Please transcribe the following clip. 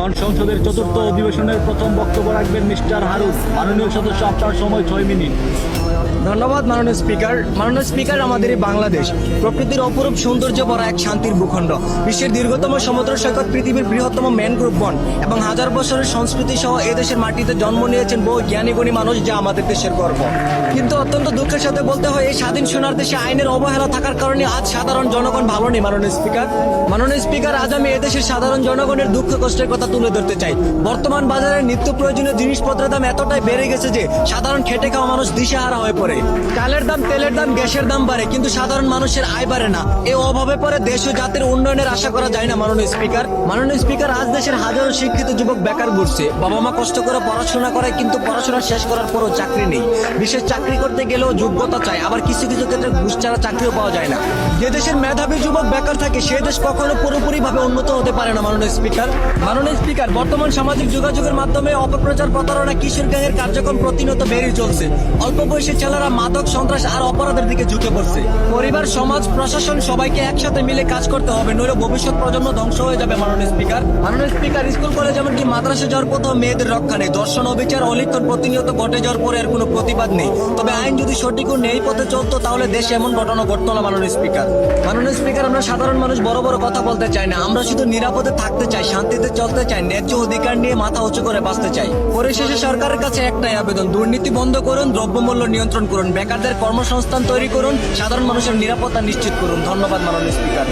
এখন সংসদের চতুর্থ অধিবেশনের প্রথম বক্তব্য রাখবেন মিস্টার হারুন। মাননীয় সদস্য, আপনার সময় 6 মিনিট। ধন্যবাদ মাননীয় স্পিকার। মাননীয় স্পিকার, আমাদের এই বাংলাদেশ প্রকৃতির অপরূপ সৌন্দর্য ভরা এক শান্তির ভূখণ্ড, বিশ্বের দীর্ঘতম সমুদ্র সৈকত, পৃথিবীর বৃহত্তম ম্যানগ্রোভ বন এবং হাজার বছরের সংস্কৃতি সহ এ দেশের মাটিতে জন্ম নিয়েছেন বহু জ্ঞানীগুণী মানুষ, যা আমাদের দেশের গর্ব। কিন্তু অত্যন্ত দুঃখের সাথে বলতে হয়, এই স্বাধীন সোনার দেশে আইনের অবহেলা থাকার কারণে আজ সাধারণ জনগণ ভালো নেই। মাননীয় স্পিকার, আজ আমি এদেশের সাধারণ জনগণের দুঃখ কষ্টের কথা তুলে ধরতে চাই। বর্তমান বাজারে নিত্য প্রয়োজনীয় জিনিসপত্রের দাম এতটাই বেড়ে গেছে যে সাধারণ খেটে খাওয়া মানুষ দিশেহারা হয়ে পড়ে। চালের দাম, তেলের দাম, গ্যাসের দাম বাড়ে, কিন্তু সাধারণ মানুষের আয় বাড়ে না। এই অভাবে পরে দেশ ও জাতির উন্নয়নের আশা করা যায় না। মাননীয় স্পিকার, আজ দেশের হাজারো শিক্ষিত যুবক বেকার ঘুরছে। বাবা মা কষ্ট করে পড়াশোনা করে, কিন্তু পড়াশোনা শেষ করার পরও চাকরি নেই। বিশেষ চাকরি করতে গেলেও যোগ্যতা চাই, আবার কিছু কিছু ক্ষেত্রে ঘুষ ছাড়া চাকরিও পাওয়া যায় না। যে দেশের মেধাবী যুবক বেকার থাকে, সে দেশ কখনো পুরোপুরি ভাবে উন্নত হতে পারে না। মাননীয় স্পিকার, বর্তমান সামাজিক যোগাযোগের মাধ্যমে অপপ্রচার, প্রতারণা, কিশোর গ্যাংয়ের কার্যক্রম প্রতিনিয়ত বেড়ে চলছে। অল্প বয়সী ছেলেরা মাদক, সন্ত্রাস আর অপরাধের দিকে ঝুঁকে পড়ছে। পরিবার, সমাজ, প্রশাসন সবাইকে একসাথে মিলে কাজ করতে হবে, নইলে ভবিষ্যৎ প্রজন্ম ধ্বংস হয়ে যাবে। মাননীয় স্পিকার, স্কুল কলেজ এমনকি মাদ্রাসা যাওয়ার কোথাও মেয়েদের রক্ষা নেই। ধর্ষণ, অবিচার, অলিখন প্রতিনিয়ত ঘটে যাওয়ার পরে এর কোনো প্রতিবাদ নেই। তবে আইন যদি সঠিক ও ন্যায় পথে চলতো, তাহলে দেশে এমন ঘটনা ঘটতো না। মাননীয় স্পিকার, আমরা সাধারণ মানুষ বড় বড় কথা বলতে চাই না। আমরা শুধু নিরাপদে থাকতে চাই, শান্তিতে চলতে চাই, ন্যায্য অধিকার নিয়ে মাথা উঁচু করে বাঁচতে চাই। পরিশেষে সরকারের কাছে একটাই আবেদন: দুর্নীতি বন্ধ করুন, দ্রব্যমূল্য নিয়ন্ত্রণ করুন, বেকারদের কর্মসংস্থান তৈরি করুন, সাধারণ মানুষের নিরাপত্তা নিশ্চিত করুন। ধন্যবাদ মাননীয় স্পিকার।